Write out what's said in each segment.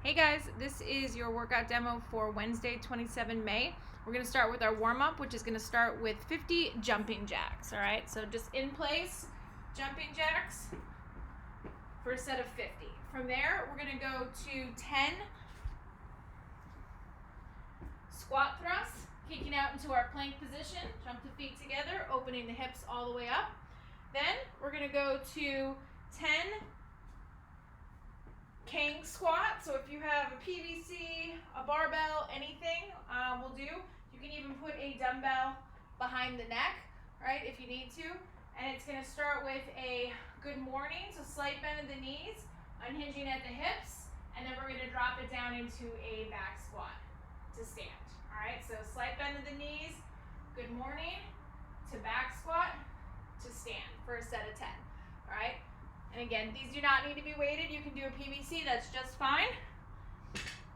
Hey guys, this is your workout demo for Wednesday, 27 May. We're going to start with our warm-up, which is going to start with 50 jumping jacks, all right? So just in place, jumping jacks for a set of 50. From there, we're going to go to 10 squat thrusts, kicking out into our plank position. Jump the feet together, opening the hips all the way up. Then we're going to go to 10 king squat. So if you have a PVC, a barbell, anything will do. You can even put a dumbbell behind the neck, right, if you need to. And it's going to start with a good morning, so slight bend of the knees, unhinging at the hips, and then we're going to drop it down into a back squat to stand. All right, so slight bend of the knees, good morning, to back squat, to stand for a set of 10. All right. And again, these do not need to be weighted. You can do a PVC, that's just fine.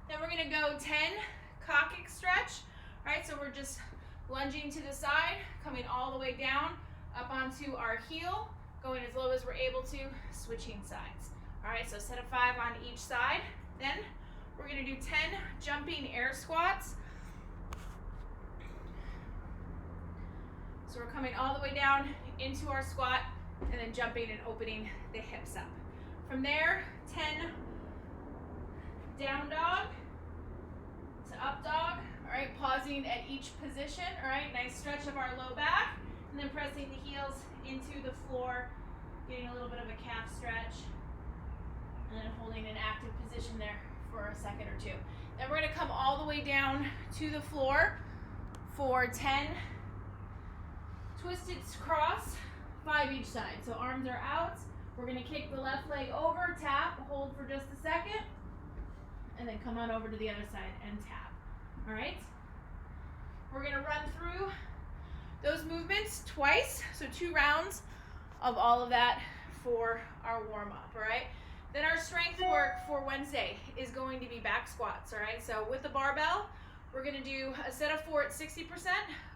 Then we're gonna go 10 coccyx stretch. All right, so we're just lunging to the side, coming all the way down, up onto our heel, going as low as we're able to, switching sides. All right, so set of 5 on each side. Then we're gonna do 10 jumping air squats. So we're coming all the way down into our squat, and then jumping and opening the hips up. From there, 10 down dog to up dog. All right, pausing at each position. All right, nice stretch of our low back, and then pressing the heels into the floor, getting a little bit of a calf stretch, and then holding an active position there for a second or two. Then we're gonna come all the way down to the floor for 10 twisted cross, 5 each side. So arms are out. We're gonna kick the left leg over, tap, hold for just a second, and then come on over to the other side and tap. All right? We're gonna run through those movements twice, so 2 rounds of all of that for our warm up, all right? Then our strength work for Wednesday is going to be back squats, all right? So with the barbell, we're gonna do a set of 4 at 60%,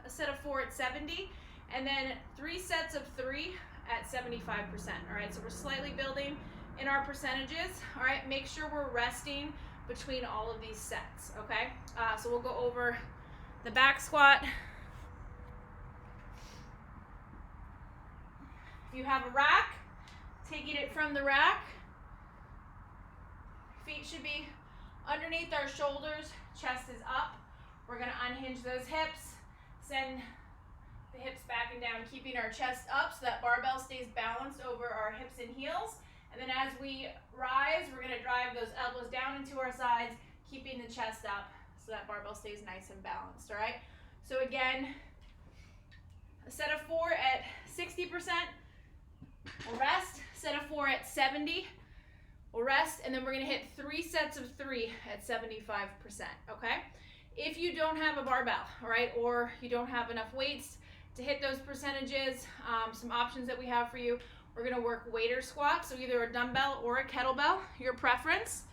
a set of 4 at 70, and then 3 sets of 3 at 75%. All right, so we're slightly building in our percentages. All right, make sure we're resting between all of these sets, okay? So we'll go over the back squat. If you have a rack, taking it from the rack, feet should be underneath our shoulders, chest is up. We're gonna unhinge those hips, send the hips back and down, keeping our chest up so that barbell stays balanced over our hips and heels. And then as we rise, we're gonna drive those elbows down into our sides, keeping the chest up so that barbell stays nice and balanced, all right? So again, a set of 4 at 60%, we'll rest. Set of 4 at 70, we'll rest, and then we're gonna hit 3 sets of 3 at 75%, okay? If you don't have a barbell, all right, or you don't have enough weights to hit those percentages, some options that we have for you. We're gonna work waiter squats, so either a dumbbell or a kettlebell, your preference.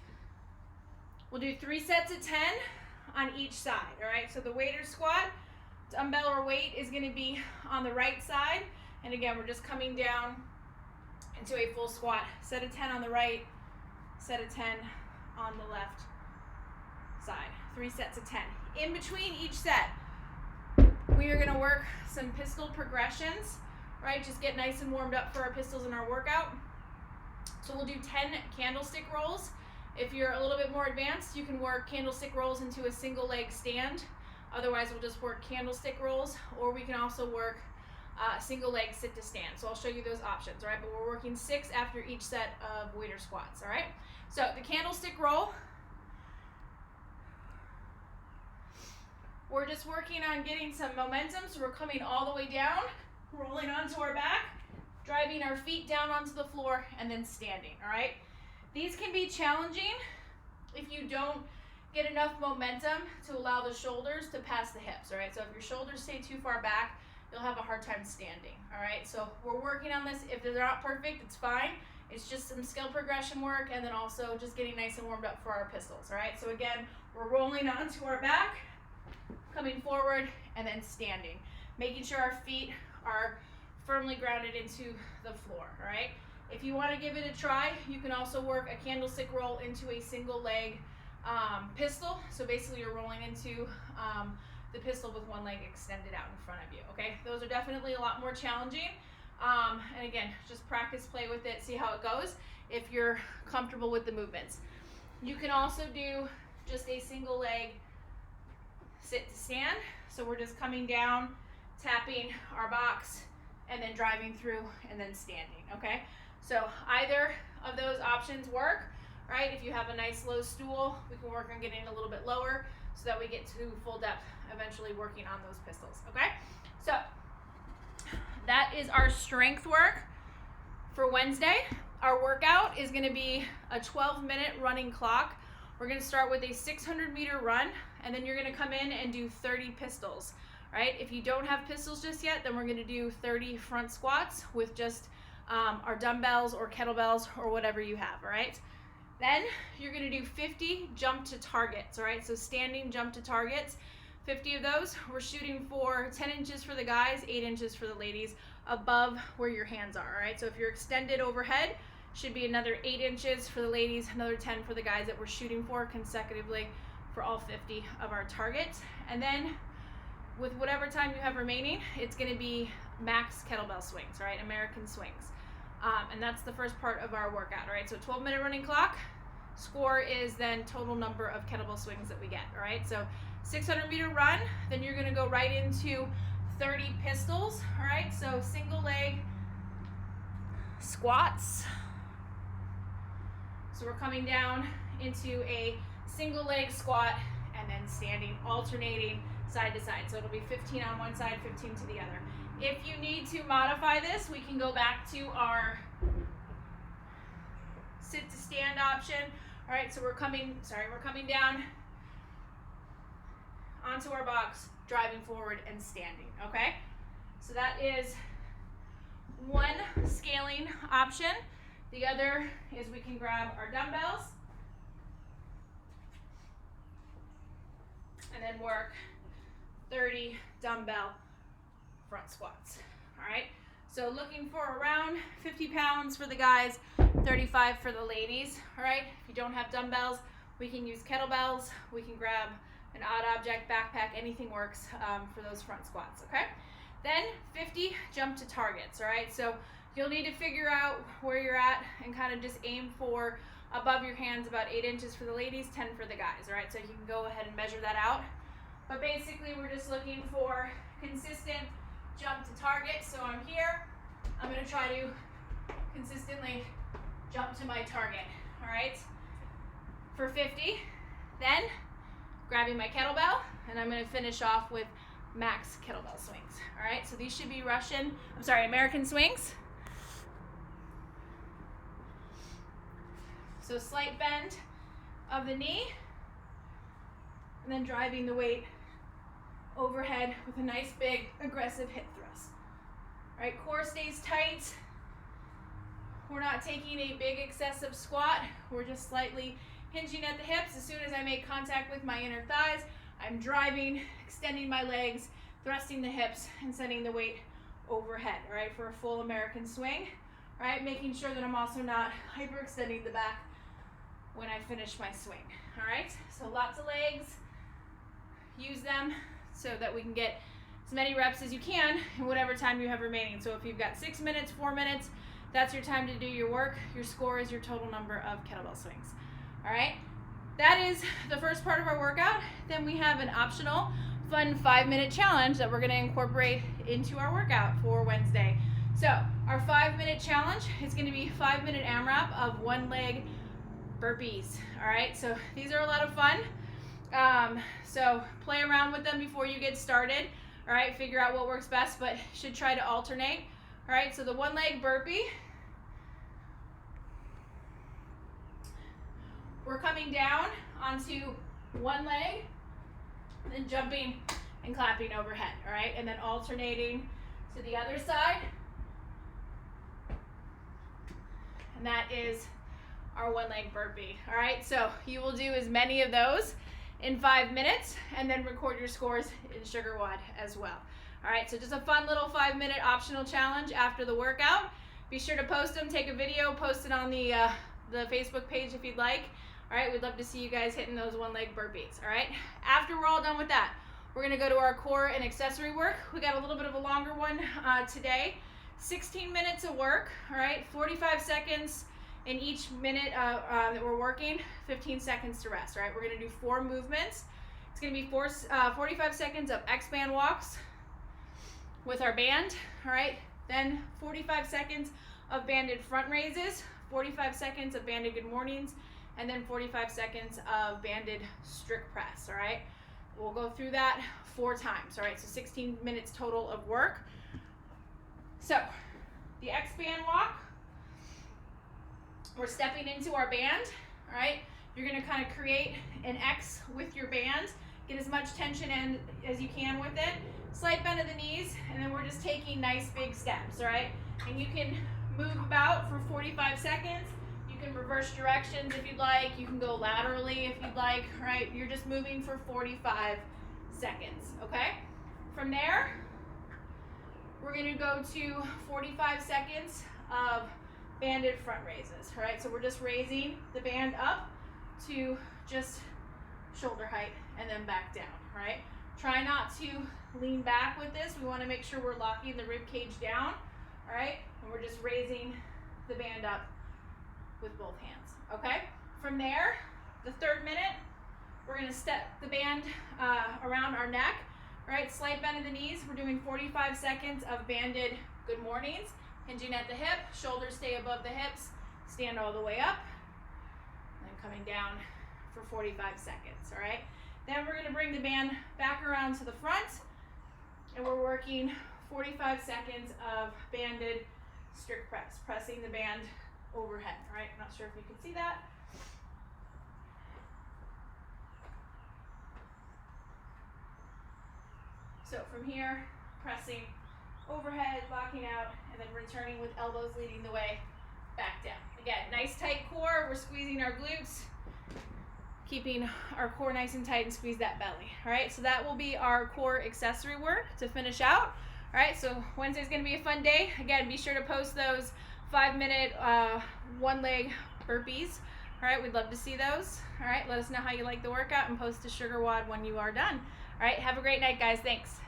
We'll do 3 sets of 10 on each side, all right? So the waiter squat, dumbbell or weight is gonna be on the right side. And again, we're just coming down into a full squat. Set of 10 on the right, set of 10 on the left side. 3 sets of 10. In between each set, we are gonna work some pistol progressions, right? Just get nice and warmed up for our pistols in our workout. So we'll do 10 candlestick rolls. If you're a little bit more advanced, you can work candlestick rolls into a single leg stand. Otherwise, we'll just work candlestick rolls, or we can also work single leg sit to stand. So I'll show you those options, all right? But we're working 6 after each set of waiter squats, all right? So the candlestick roll, we're just working on getting some momentum, so we're coming all the way down, rolling onto our back, driving our feet down onto the floor, and then standing, all right? These can be challenging if you don't get enough momentum to allow the shoulders to pass the hips, all right? So if your shoulders stay too far back, you'll have a hard time standing, all right? So we're working on this. If they're not perfect, it's fine. It's just some skill progression work, and then also just getting nice and warmed up for our pistols, all right? So again, we're rolling onto our back, coming forward, and then standing, making sure our feet are firmly grounded into the floor, all right? If you want to give it a try, you can also work a candlestick roll into a single leg pistol. So basically you're rolling into the pistol with one leg extended out in front of you, okay? Those are definitely a lot more challenging. And again, just practice, play with it, see how it goes if you're comfortable with the movements. You can also do just a single leg sit to stand. So we're just coming down, tapping our box, and then driving through and then standing, okay? So either of those options work, right? If you have a nice low stool, we can work on getting a little bit lower so that we get to full depth, eventually working on those pistols, okay? So that is our strength work for Wednesday. Our workout is gonna be a 12-minute running clock. We're gonna start with a 600-meter run, and then you're gonna come in and do 30 pistols, right? If you don't have pistols just yet, then we're gonna do 30 front squats with just our dumbbells or kettlebells or whatever you have, all right? Then you're gonna do 50 jump to targets, all right? So standing jump to targets, 50 of those. We're shooting for 10 inches for the guys, 8 inches for the ladies, above where your hands are, all right? So if you're extended overhead, should be another 8 inches for the ladies, another 10 for the guys that we're shooting for consecutively for all 50 of our targets. And then with whatever time you have remaining, it's gonna be max kettlebell swings, all right? American swings. And that's the first part of our workout, all right? So 12-minute running clock, score is then total number of kettlebell swings that we get, all right? So 600-meter run, then you're gonna go right into 30 pistols, all right? So single leg squats. So we're coming down into a single leg squat and then standing, alternating side to side. So it'll be 15 on one side, 15 to the other. If you need to modify this, we can go back to our sit to stand option. All right, so we're coming down onto our box, driving forward and standing, okay? So that is one scaling option. The other is we can grab our dumbbells and then work 30 dumbbell front squats, all right? So looking for around 50 pounds for the guys, 35 for the ladies, all right? If you don't have dumbbells, we can use kettlebells. We can grab an odd object, backpack, anything works for those front squats, okay? Then 50 jump to targets, all right? So you'll need to figure out where you're at and kind of just aim for above your hands, about 8 inches for the ladies, 10 for the guys, all right? So you can go ahead and measure that out. But basically we're just looking for consistent jump to target. So I'm here, I'm gonna try to consistently jump to my target, all right? For 50, then grabbing my kettlebell, and I'm gonna finish off with max kettlebell swings, all right? So these should be American swings. So slight bend of the knee, and then driving the weight overhead with a nice big aggressive hip thrust. All right, core stays tight. We're not taking a big excessive squat. We're just slightly hinging at the hips. As soon as I make contact with my inner thighs, I'm driving, extending my legs, thrusting the hips, and sending the weight overhead, all right, for a full American swing. All right, making sure that I'm also not hyperextending the back when I finish my swing, all right? So lots of legs, use them so that we can get as many reps as you can in whatever time you have remaining. So if you've got 6 minutes, 4 minutes, that's your time to do your work. Your score is your total number of kettlebell swings, all right? That is the first part of our workout. Then we have an optional fun 5-minute challenge that we're gonna incorporate into our workout for Wednesday. So our 5-minute challenge is gonna be 5-minute AMRAP of one leg burpees, all right? So these are a lot of fun. So play around with them before you get started, all right? Figure out what works best, but should try to alternate, all right? So the one leg burpee, we're coming down onto one leg, and then jumping and clapping overhead, all right? And then alternating to the other side. And that is our one leg burpee, all right? So you will do as many of those in 5 minutes and then record your scores in Sugar WOD as well. All right, so just a fun little 5-minute optional challenge after the workout. Be sure to post them, take a video, post it on the Facebook page if you'd like. All right, we'd love to see you guys hitting those one leg burpees. All right, after we're all done with that, we're gonna go to our core and accessory work. We got a little bit of a longer one today. 16 minutes of work, all right, 45 seconds in each minute that we're working, 15 seconds to rest, all right? We're gonna do 4 movements. It's gonna be 45 seconds of X-band walks with our band, all right? Then 45 seconds of banded front raises, 45 seconds of banded good mornings, and then 45 seconds of banded strict press, all right? We'll go through that 4 times, all right? So 16 minutes total of work. So the X-band walk, we're stepping into our band, all right? You're gonna kind of create an X with your band, get as much tension in as you can with it, slight bend of the knees, and then we're just taking nice big steps, all right? And you can move about for 45 seconds. You can reverse directions if you'd like. You can go laterally if you'd like, all right? You're just moving for 45 seconds, okay? From there, we're gonna go to 45 seconds of banded front raises, all right? So we're just raising the band up to just shoulder height and then back down, all right? Try not to lean back with this. We wanna make sure we're locking the rib cage down, all right? And we're just raising the band up with both hands, okay? From there, the 3rd minute, we're gonna step the band around our neck, all right? Slight bend of the knees. We're doing 45 seconds of banded good mornings, hinging at the hip, shoulders stay above the hips, stand all the way up, and then coming down for 45 seconds, all right? Then we're gonna bring the band back around to the front, and we're working 45 seconds of banded strict press, pressing the band overhead, all right? I'm not sure if you can see that. So from here, pressing overhead, locking out, and then returning with elbows leading the way back down. Again, nice tight core. We're squeezing our glutes, keeping our core nice and tight, and squeeze that belly. All right, so that will be our core accessory work to finish out. All right, so Wednesday's gonna be a fun day. Again, be sure to post those 5-minute one leg burpees. All right, we'd love to see those. All right, let us know how you like the workout and post to Sugar WOD when you are done. All right, have a great night, guys. Thanks.